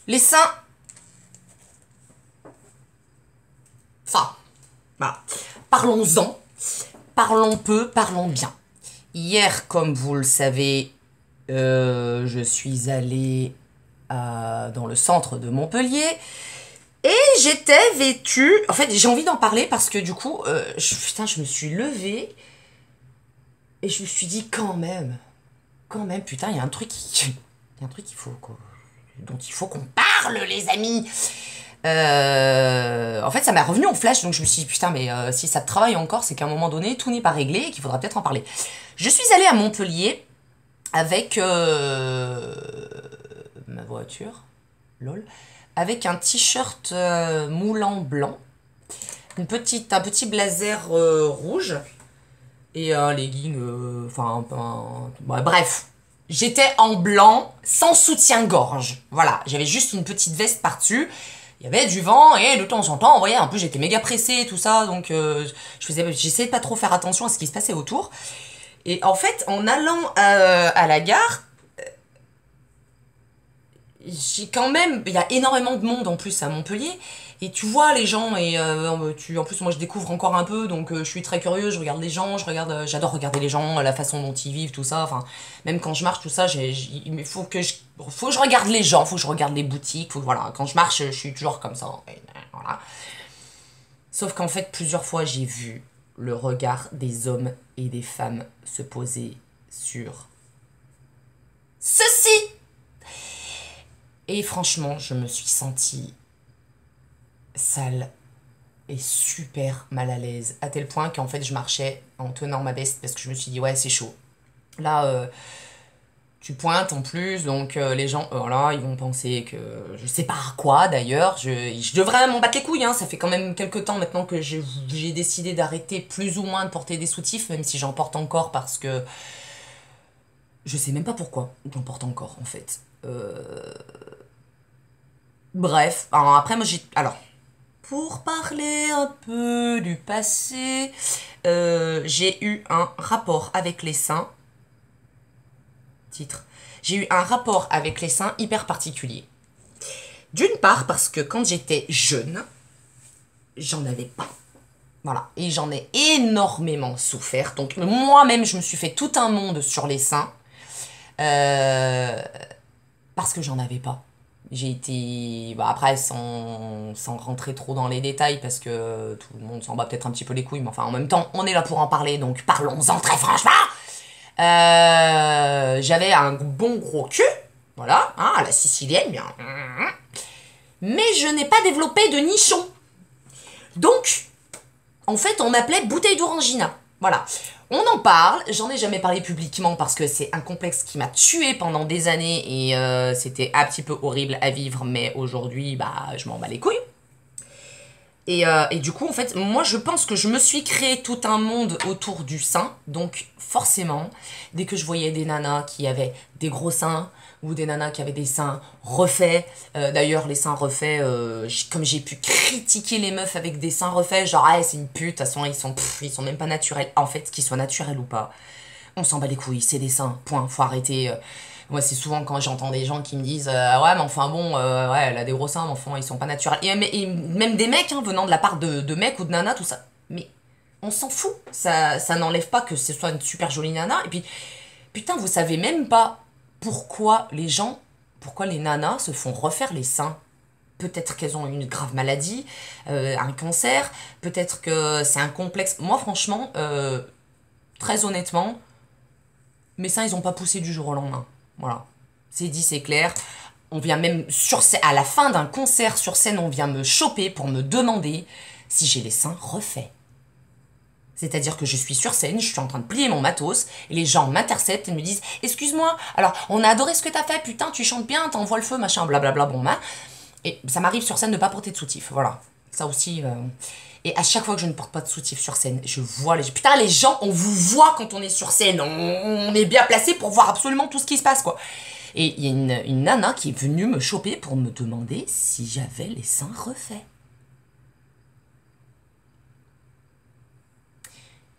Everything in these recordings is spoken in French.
Les seins. Enfin, voilà. Parlons-en. Parlons peu, parlons bien. Hier, comme vous le savez, je suis allée dans le centre de Montpellier et j'étais vêtue. En fait, j'ai envie d'en parler parce que du coup, putain, je me suis levée et je me suis dit quand même, putain, il y a un truc il y a un truc dont il faut qu'on parle, les amis. En fait, ça m'est revenu en flash, donc je me suis dit, putain, mais si ça travaille encore, c'est qu'à un moment donné, tout n'est pas réglé et qu'il faudra peut-être en parler. Je suis allée à Montpellier avec ma voiture, lol, avec un t-shirt moulant blanc, un petit blazer rouge et un legging, bref. J'étais en blanc, sans soutien-gorge. Voilà, j'avais juste une petite veste par-dessus. Il y avait du vent et de temps en temps, vous voyez, en plus j'étais méga pressée et tout ça, donc j'essayais de pas trop faire attention à ce qui se passait autour. Et en fait, en allant à la gare, j'ai quand même, il y a énormément de monde en plus à Montpellier, et tu vois les gens, et en plus moi je découvre encore un peu, donc je suis très curieuse, je regarde les gens, j'adore regarder les gens, la façon dont ils vivent, tout ça, enfin, même quand je marche, tout ça, il faut que je regarde les gens, faut que je regarde les boutiques, voilà, quand je marche, je suis toujours comme ça, et voilà. Sauf qu'en fait, plusieurs fois, j'ai vu le regard des hommes et des femmes se poser sur ceci. Et franchement, je me suis sentie sale et super mal à l'aise, à tel point qu'en fait, je marchais en tenant ma veste parce que je me suis dit, ouais, c'est chaud. Là, tu pointes en plus, donc les gens, voilà, ils vont penser que je sais pas à quoi d'ailleurs. Je devrais m'en battre les couilles, hein. Ça fait quand même quelques temps maintenant que j'ai décidé d'arrêter plus ou moins de porter des soutifs, même si j'en porte encore parce que je sais même pas pourquoi j'en porte encore en fait. Bref, alors après moi j'ai. Alors, pour parler un peu du passé, j'ai eu un rapport avec les seins. Titre. J'ai eu un rapport avec les seins hyper particulier. D'une part parce que quand j'étais jeune, j'en avais pas. Voilà. Et j'en ai énormément souffert. Donc moi-même, je me suis fait tout un monde sur les seins. Euh, parce que j'en avais pas. J'ai été... Bah après, sans rentrer trop dans les détails, parce que tout le monde s'en bat peut-être un petit peu les couilles, mais enfin, en même temps, on est là pour en parler, donc parlons-en très franchement. J'avais un bon gros cul, voilà, hein, à la sicilienne, bien. Mais je n'ai pas développé de nichon. Donc, en fait, on m'appelait bouteille d'orangina. Voilà. On en parle, j'en ai jamais parlé publiquement parce que c'est un complexe qui m'a tué pendant des années et c'était un petit peu horrible à vivre, mais aujourd'hui, bah, je m'en bats les couilles. Et du coup, en fait, moi, je pense que je me suis créé tout un monde autour du sein. Donc, forcément, dès que je voyais des nanas qui avaient des gros seins ou des nanas qui avaient des seins refaits, d'ailleurs, les seins refaits, comme j'ai pu critiquer les meufs avec des seins refaits, genre, ah, c'est une pute, de toute façon, ils sont même pas naturels. En fait, qu'ils soient naturels ou pas, on s'en bat les couilles, c'est des seins, point, faut arrêter. Moi, c'est souvent quand j'entends des gens qui me disent ouais, mais enfin bon, ouais, elle a des gros seins, mais enfin, ils sont pas naturels. Et même des mecs, hein, venant de la part de mecs ou de nanas, tout ça. Mais on s'en fout. Ça n'enlève pas que ce soit une super jolie nana. Et puis, putain, vous savez même pas pourquoi pourquoi les nanas se font refaire les seins. Peut-être qu'elles ont une grave maladie, un cancer, peut-être que c'est un complexe. Moi, franchement, très honnêtement, mes seins, ils ont pas poussé du jour au lendemain. Voilà. C'est dit, c'est clair. On vient même à la fin d'un concert sur scène, on vient me choper pour me demander si j'ai les seins refaits. C'est-à-dire que je suis sur scène, je suis en train de plier mon matos, et les gens m'interceptent et me disent « Excuse-moi, alors on a adoré ce que t'as fait, putain, tu chantes bien, t'envoies le feu, machin, blablabla, bon, bah. » Et ça m'arrive sur scène de pas porter de soutif, voilà. Ça aussi... Et à chaque fois que je ne porte pas de soutif sur scène, je vois les... Putain, les gens, on vous voit quand on est sur scène. On est bien placé pour voir absolument tout ce qui se passe, quoi. Et il y a une nana qui est venue me choper pour me demander si j'avais les seins refaits.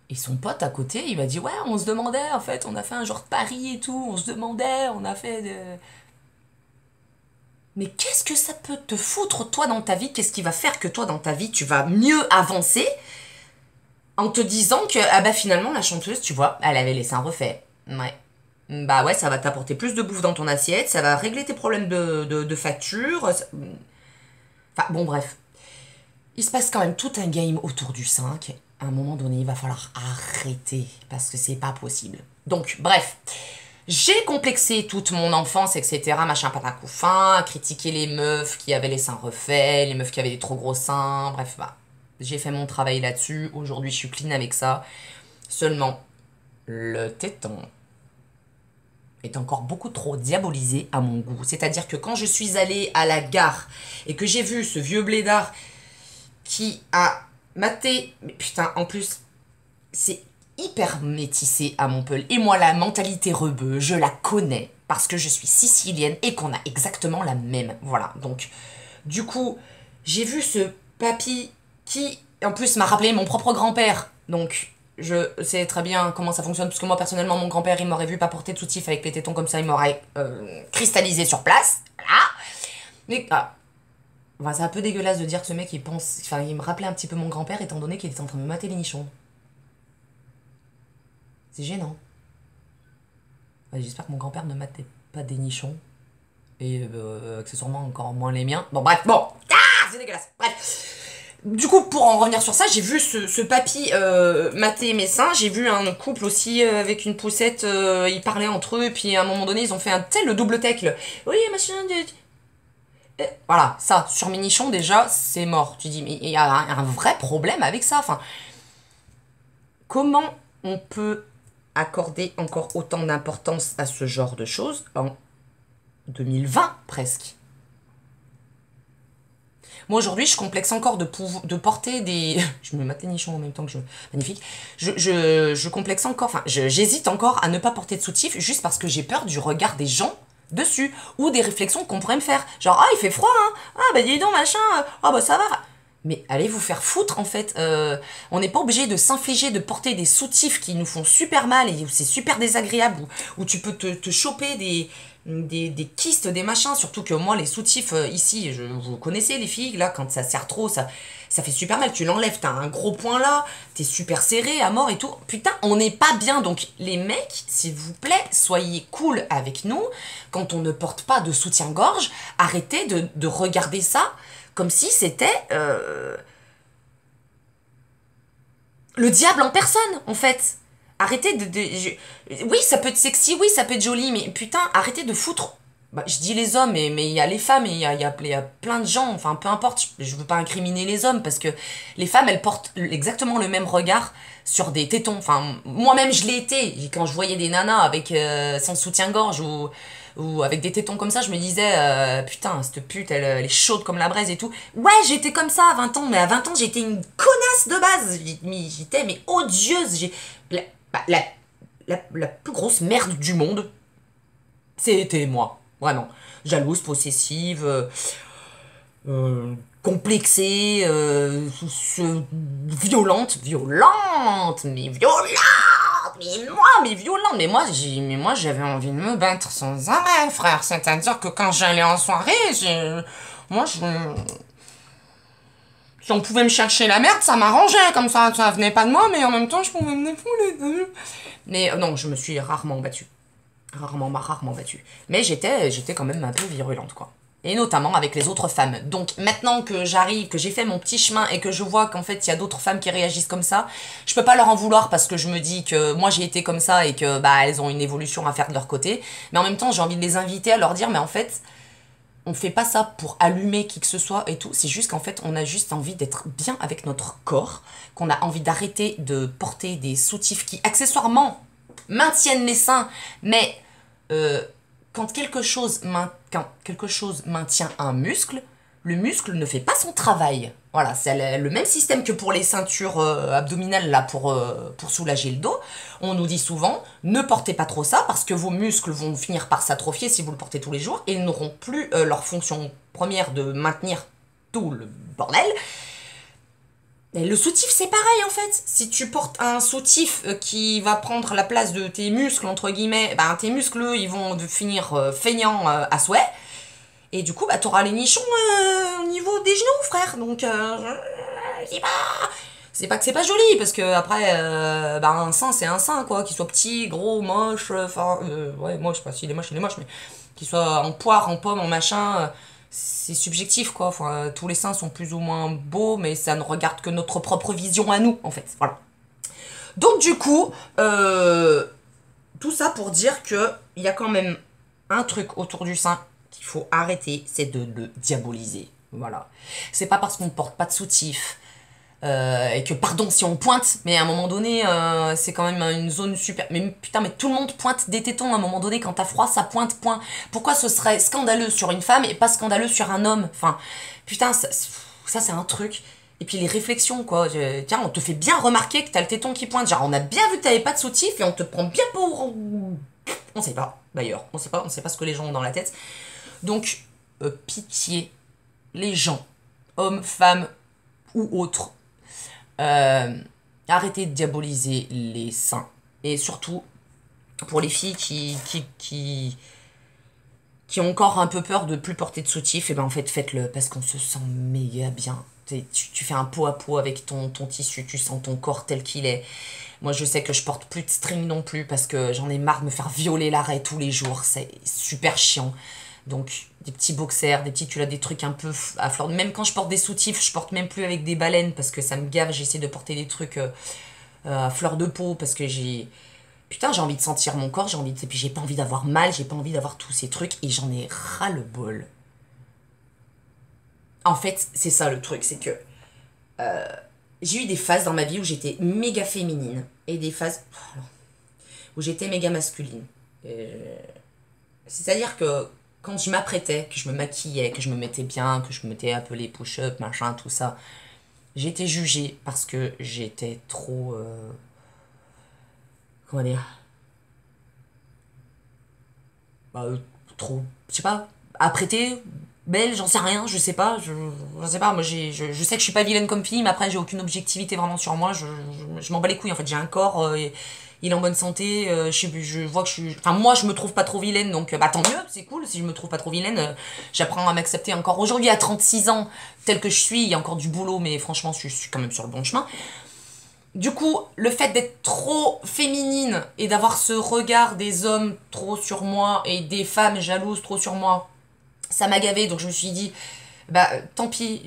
Et son pote à côté, il m'a dit, ouais, on se demandait, en fait, on a fait un genre de pari et tout, on se demandait, on a fait... Mais qu'est-ce que ça peut te foutre, toi, dans ta vie? Qu'est-ce qui va faire que toi, dans ta vie, tu vas mieux avancer en te disant que, ah bah finalement, la chanteuse, tu vois, elle avait les seins refaits. Ouais. Bah ouais, ça va t'apporter plus de bouffe dans ton assiette, ça va régler tes problèmes de facture. Enfin, bon, bref. Il se passe quand même tout un game autour du 5. À un moment donné, il va falloir arrêter, parce que c'est pas possible. Donc, bref. J'ai complexé toute mon enfance, etc., machin patin couffin, critiqué les meufs qui avaient les seins refaits, les meufs qui avaient des trop gros seins, bref, bah, j'ai fait mon travail là-dessus. Aujourd'hui, je suis clean avec ça. Seulement, le téton est encore beaucoup trop diabolisé à mon goût. C'est-à-dire que quand je suis allée à la gare et que j'ai vu ce vieux blédard qui a maté... Mais putain, en plus, c'est hyper métissé à Montpellier. Et moi, la mentalité rebeu, je la connais parce que je suis sicilienne et qu'on a exactement la même. Voilà, donc, du coup, j'ai vu ce papy qui, en plus, m'a rappelé mon propre grand-père. Donc, je sais très bien comment ça fonctionne, parce que moi, personnellement, mon grand-père, il m'aurait vu pas porter de soutif avec les tétons comme ça, il m'aurait cristallisé sur place. Voilà. Mais, enfin, c'est un peu dégueulasse de dire que ce mec, il pense... Enfin, il me rappelait un petit peu mon grand-père, étant donné qu'il était en train de me mater les nichons. C'est gênant. Ouais, j'espère que mon grand-père ne matait pas des nichons. Et accessoirement encore moins les miens. Bon, bref, bon. Ah, c'est dégueulasse. Bref. Du coup, pour en revenir sur ça, j'ai vu ce papy mater mes seins. J'ai vu un couple aussi avec une poussette. Ils parlaient entre eux. Et puis à un moment donné, ils ont fait un tel le double tacle. Oui, machin. Voilà, ça, sur mes nichons, déjà, c'est mort. Tu dis, mais il y a un vrai problème avec ça. Enfin, comment on peut accorder encore autant d'importance à ce genre de choses en 2020 presque? Moi aujourd'hui je complexe encore de porter des... Je me mate les nichons en même temps que je... Magnifique. Je complexe encore, enfin j'hésite encore à ne pas porter de soutif juste parce que j'ai peur du regard des gens dessus ou des réflexions qu'on pourrait me faire. Genre, ah il fait froid hein, ah bah dis donc machin, ah bah ça va. Mais allez vous faire foutre en fait. On n'est pas obligé de s'infliger de porter des soutifs qui nous font super mal et où c'est super désagréable, où tu peux te choper des kystes, des machins. Surtout que moi, les soutifs ici, vous connaissez les filles, là, quand ça serre trop, ça fait super mal. Tu l'enlèves, t'as un gros point là, t'es super serré à mort et tout. Putain, on n'est pas bien. Donc les mecs, s'il vous plaît, soyez cool avec nous. Quand on ne porte pas de soutien-gorge, arrêtez de regarder ça comme si c'était le diable en personne, en fait. Arrêtez oui, ça peut être sexy, oui, ça peut être joli, mais putain, arrêtez de foutre... Bah, je dis les hommes, mais il y a les femmes, et il y a plein de gens, enfin, peu importe, je veux pas incriminer les hommes, parce que les femmes, elles portent exactement le même regard sur des tétons. Enfin, moi-même, je l'ai été. Quand je voyais des nanas avec sans soutien-gorge ou avec des tétons comme ça, je me disais, putain, cette pute, elle est chaude comme la braise et tout. Ouais, j'étais comme ça à 20 ans, mais à 20 ans, j'étais une connasse de base. J'étais, mais odieuse. La plus grosse merde du monde, c'était moi. Vraiment. Jalouse, possessive, complexée, violente, mais violente. Mais moi, j'avais envie de me battre sans arrêt, frère. C'est-à-dire que quand j'allais en soirée, si on pouvait me chercher la merde, ça m'arrangeait, comme ça venait pas de moi, mais en même temps, je pouvais me défouler. Mais non, je me suis rarement battue. Rarement battue. Mais j'étais quand même un peu virulente, quoi. Et notamment avec les autres femmes. Donc maintenant que j'arrive, que j'ai fait mon petit chemin et que je vois qu'en fait il y a d'autres femmes qui réagissent comme ça, je peux pas leur en vouloir parce que je me dis que moi j'ai été comme ça et que bah elles ont une évolution à faire de leur côté. Mais en même temps j'ai envie de les inviter à leur dire mais en fait on fait pas ça pour allumer qui que ce soit et tout, c'est juste qu'en fait on a juste envie d'être bien avec notre corps, qu'on a envie d'arrêter de porter des soutifs qui accessoirement maintiennent les seins, mais quand quelque chose maintient un muscle, le muscle ne fait pas son travail. Voilà, c'est le même système que pour les ceintures abdominales là pour soulager le dos. On nous dit souvent, ne portez pas trop ça parce que vos muscles vont finir par s'atrophier si vous le portez tous les jours et ils n'auront plus leur fonction première de maintenir tout le bordel. Et le soutif, c'est pareil en fait. Si tu portes un soutif qui va prendre la place de tes muscles, entre guillemets, ben tes muscles, ils vont finir feignants à souhait. Et du coup, bah, t'auras les nichons au niveau des genoux, frère. Donc, c'est pas... C'est pas que c'est pas joli, parce que après, bah, un sein, c'est un sein, quoi. Qu'il soit petit, gros, moche, enfin... ouais, moche, pas s'il est moche, il est moche, mais... Qu'il soit en poire, en pomme, en machin... c'est subjectif, quoi. Enfin, tous les seins sont plus ou moins beaux, mais ça ne regarde que notre propre vision à nous, en fait. Voilà. Donc, du coup, tout ça pour dire que il y a quand même un truc autour du sein qu'il faut arrêter, c'est de le diaboliser. Voilà. C'est pas parce qu'on ne porte pas de soutif et que, pardon si on pointe, mais à un moment donné, c'est quand même une zone super. Mais putain, mais tout le monde pointe des tétons à un moment donné, quand t'as froid, ça pointe, point. Pourquoi ce serait scandaleux sur une femme et pas scandaleux sur un homme? Enfin, putain, ça c'est un truc. Et puis les réflexions, quoi. Tiens, on te fait bien remarquer que t'as le téton qui pointe. Genre, on a bien vu que t'avais pas de soutif et on te prend bien pour. On sait pas, d'ailleurs. On sait pas ce que les gens ont dans la tête. Donc, pitié, les gens, hommes, femmes ou autres, arrêtez de diaboliser les seins. Et surtout, pour les filles qui ont encore un peu peur de plus porter de soutif, et ben en fait, faites-le parce qu'on se sent méga bien. Tu fais un pot à pot avec ton tissu, tu sens ton corps tel qu'il est. Moi, je sais que je porte plus de string non plus parce que j'en ai marre de me faire violer l'arrêt tous les jours. C'est super chiant. Donc, des petits boxers, des petits, tu as des trucs un peu à fleur. Même quand je porte des soutifs, je porte même plus avec des baleines parce que ça me gave. J'essaie de porter des trucs à fleur de peau parce que j'ai. Putain, j'ai envie de sentir mon corps, j'ai envie de. Et puis j'ai pas envie d'avoir mal, j'ai pas envie d'avoir tous ces trucs et j'en ai ras le bol. En fait, c'est ça le truc, c'est que j'ai eu des phases dans ma vie où j'étais méga féminine et des phases où j'étais méga masculine. C'est-à-dire que quand je m'apprêtais, que je me maquillais, que je me mettais bien, que je me mettais un peu les push-ups, machin, tout ça, j'étais jugée parce que j'étais trop... comment dire, bah, trop... Je sais pas, apprêtée, belle, j'en sais rien, je sais pas, je sais pas, moi je sais que je suis pas vilaine comme fille, mais après j'ai aucune objectivité vraiment sur moi, je m'en bats les couilles en fait, j'ai un corps, il est en bonne santé, je vois que je suis... Enfin moi je me trouve pas trop vilaine, donc bah tant mieux, c'est cool, si je me trouve pas trop vilaine, j'apprends à m'accepter encore aujourd'hui à 36 ans, tel que je suis, il y a encore du boulot, mais franchement je suis quand même sur le bon chemin. Du coup, le fait d'être trop féminine et d'avoir ce regard des hommes trop sur moi et des femmes jalouses trop sur moi, ça m'a gavé, donc je me suis dit, bah tant pis,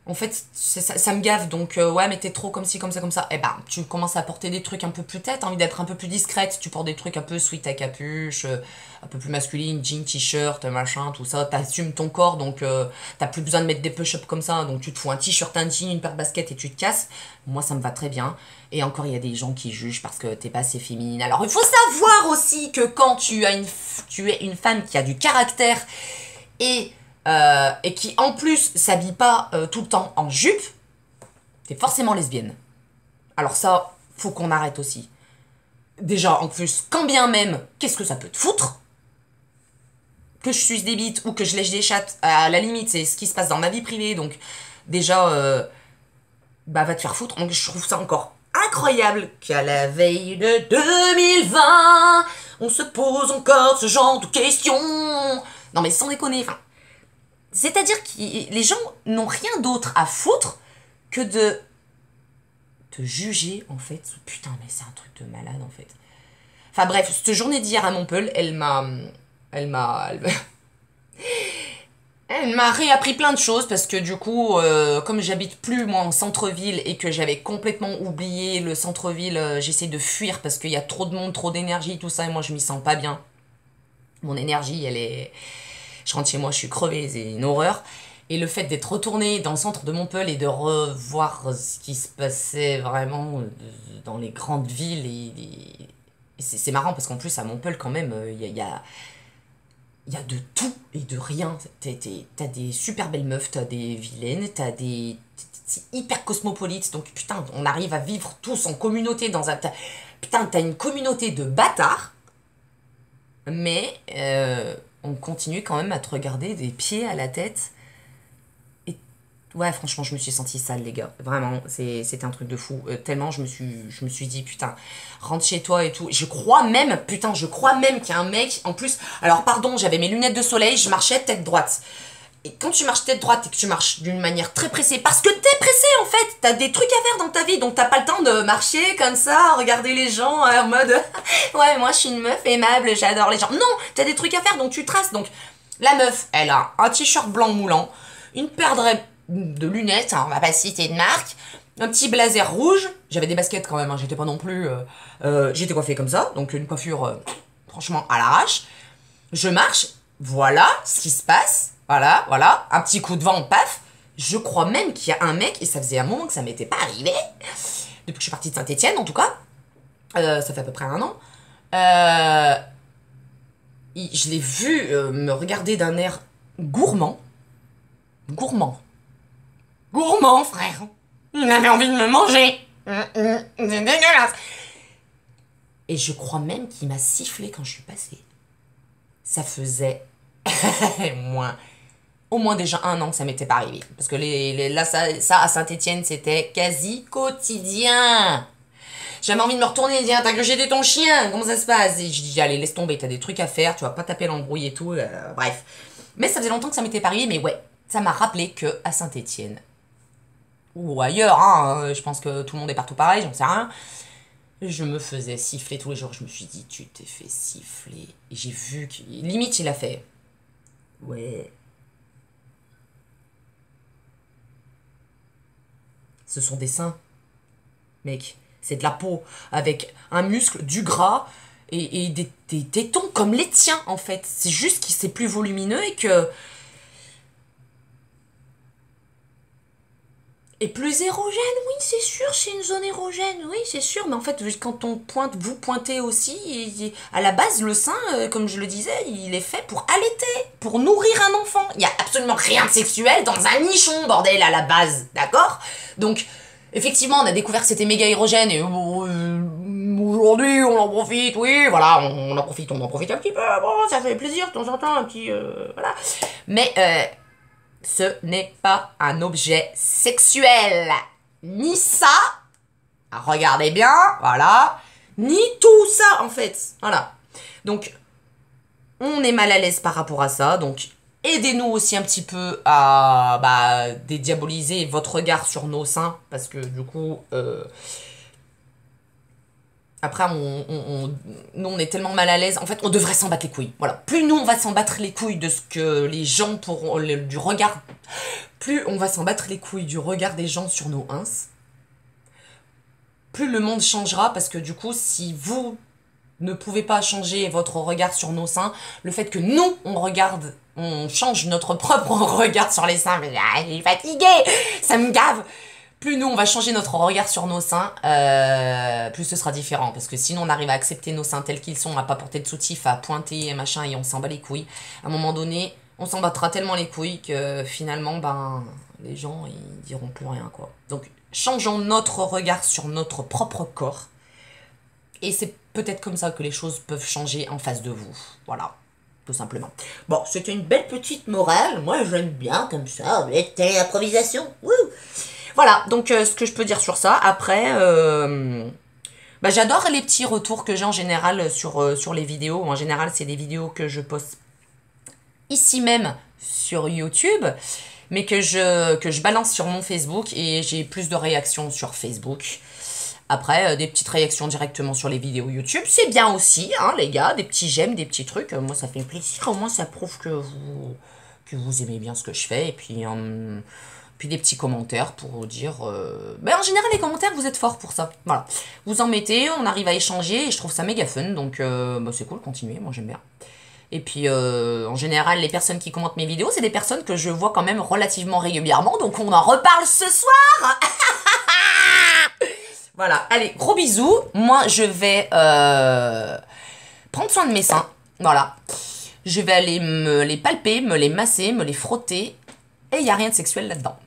en fait, ça me gave, donc ouais, mais t'es trop comme ci, comme ça, comme ça. Et bah, tu commences à porter des trucs un peu plus tête, t'as envie d'être un peu plus discrète, tu portes des trucs un peu sweat à capuche, un peu plus masculine, jean, t-shirt, machin, tout ça, t'assumes ton corps, donc t'as plus besoin de mettre des push-ups comme ça, donc tu te fous un t-shirt, un jean, une paire de baskets et tu te casses. Moi, ça me va très bien. Et encore, il y a des gens qui jugent parce que t'es pas assez féminine. Alors, il faut savoir aussi que quand tu es une femme qui a du caractère et qui en plus s'habille pas tout le temps en jupe, t'es forcément lesbienne. Alors ça, faut qu'on arrête aussi. Déjà, en plus, quand bien même, qu'est-ce que ça peut te foutre? Que je suce des bites ou que je lèche des chattes, à la limite, c'est ce qui se passe dans ma vie privée, donc déjà, bah va te faire foutre. Donc je trouve ça encore incroyable qu'à la veille de 2020, on se pose encore ce genre de questions. Non mais sans déconner, enfin... C'est-à-dire que les gens n'ont rien d'autre à foutre que de te juger, en fait. Putain, mais c'est un truc de malade, en fait. Enfin bref, cette journée d'hier à Montpellier, elle m'a réappris plein de choses parce que du coup, comme j'habite plus moi en centre-ville et que j'avais complètement oublié le centre-ville, j'essaie de fuir parce qu'il y a trop de monde, trop d'énergie, tout ça, et moi je m'y sens pas bien. Mon énergie, elle est... Je rentre chez moi, je suis crevée, c'est une horreur. Et le fait d'être retournée dans le centre de Montpellier et de revoir ce qui se passait vraiment dans les grandes villes, et c'est marrant parce qu'en plus à Montpellier quand même, il y a de tout et de rien. T'as des super belles meufs, t'as des vilaines, c'est hyper cosmopolite, donc putain, on arrive à vivre tous en communauté dans un... Putain, t'as une communauté de bâtards, mais on continue quand même à te regarder des pieds à la tête. Et Ouais, franchement, je me suis sentie sale, les gars. Vraiment, c'était un truc de fou. Tellement je me suis dit, putain, rentre chez toi et tout. Je crois même, putain, je crois même qu'il y a un mec, en plus... Alors, pardon, j'avais mes lunettes de soleil, je marchais tête droite. Et quand tu marches tête droite et que tu marches d'une manière très pressée, parce que t'es pressé en fait, t'as des trucs à faire dans ta vie, donc t'as pas le temps de marcher comme ça, regarder les gens en mode ouais, moi je suis une meuf aimable, j'adore les gens. Non, t'as des trucs à faire, donc tu traces. Donc la meuf, elle a un t-shirt blanc moulant, une paire de lunettes, hein, on va pas citer de marque, un petit blazer rouge, j'avais des baskets quand même, hein, j'étais pas non plus... j'étais coiffée comme ça, donc une coiffure franchement à l'arrache. Je marche, voilà ce qui se passe. Voilà, voilà, un petit coup de vent, paf. Je crois même qu'il y a un mec, et ça faisait un moment que ça m'était pas arrivé, depuis que je suis partie de Saint-Étienne en tout cas, ça fait à peu près 1 an, je l'ai vu me regarder d'un air gourmand. Gourmand. Gourmand, frère. Il avait envie de me manger. C'est dégueulasse. Et je crois même qu'il m'a sifflé quand je suis passée. Ça faisait au moins déjà 1 an que ça m'était pas arrivé. Parce que là, ça à Saint-Étienne, c'était quasi quotidien. J'avais envie de me retourner et dire, t'as que j'étais ton chien, comment ça se passe? Et je dis, allez, laisse tomber, t'as des trucs à faire, tu vas pas taper l'embrouille et tout, bref. Mais ça faisait longtemps que ça m'était pas arrivé, mais ouais, ça m'a rappelé que à Saint-Étienne, ou ailleurs, hein, je pense que tout le monde est partout pareil, j'en sais rien, je me faisais siffler tous les jours. Je me suis dit, tu t'es fait siffler. Et j'ai vu que, limite, il a fait, ouais... Ce sont des seins, mec. C'est de la peau avec un muscle, du gras et des tétons comme les tiens, en fait. C'est juste que c'est plus volumineux et que... Et plus érogène, oui, c'est sûr, c'est une zone érogène, oui, c'est sûr. Mais en fait, quand on pointe, vous pointez aussi, à la base, le sein, comme je le disais, il est fait pour allaiter, pour nourrir un enfant. Il n'y a absolument rien de sexuel dans un nichon, bordel, à la base, d'accord? Donc, effectivement, on a découvert que c'était méga érogène, et aujourd'hui, on en profite, oui, voilà, on en profite un petit peu, bon, ça fait plaisir de temps en temps, un petit, voilà. Mais, ce n'est pas un objet sexuel. Ni ça, regardez bien, voilà, ni tout ça, en fait. Voilà. Donc, on est mal à l'aise par rapport à ça. Donc, aidez-nous aussi un petit peu à dédiaboliser votre regard sur nos seins. Parce que, du coup... Après, nous, on est tellement mal à l'aise. En fait, on devrait s'en battre les couilles. Voilà. Plus nous, on va s'en battre les couilles de ce que les gens pourront... du regard... Plus on va s'en battre les couilles du regard des gens sur nos ins, plus le monde changera. Parce que du coup, si vous ne pouvez pas changer votre regard sur nos seins, le fait que nous, on change notre propre regard sur les seins... Mais je suis fatiguée, ça me gave. Plus nous, on va changer notre regard sur nos seins, plus ce sera différent. Parce que sinon, on arrive à accepter nos seins tels qu'ils sont, à pas porter de soutif, à pointer et machin, et on s'en bat les couilles. À un moment donné, on s'en battra tellement les couilles que finalement, les gens, ils diront plus rien, quoi. Donc, changeons notre regard sur notre propre corps. Et c'est peut-être comme ça que les choses peuvent changer en face de vous. Voilà. Tout simplement. Bon, c'était une belle petite morale. Moi, j'aime bien comme ça, avec tes improvisations. Wouh! Voilà, donc ce que je peux dire sur ça. Après, j'adore les petits retours que j'ai en général sur les vidéos. En général, c'est des vidéos que je poste ici même sur YouTube, mais que je balance sur mon Facebook et j'ai plus de réactions sur Facebook. Après, des petites réactions directement sur les vidéos YouTube, c'est bien aussi, hein, les gars, des petits j'aime, des petits trucs. Moi, ça fait plaisir. Au moins, ça prouve que vous aimez bien ce que je fais. Et puis... puis des petits commentaires pour vous dire... en général, les commentaires, vous êtes forts pour ça. Voilà. Vous en mettez, on arrive à échanger, et je trouve ça méga fun. Donc, c'est cool, continuez, moi j'aime bien. Et puis, en général, les personnes qui commentent mes vidéos, c'est des personnes que je vois quand même relativement régulièrement. Donc, on en reparle ce soir. Voilà, allez, gros bisous. Moi, je vais prendre soin de mes seins. Voilà. Je vais aller me les palper, me les masser, me les frotter. Et il n'y a rien de sexuel là-dedans.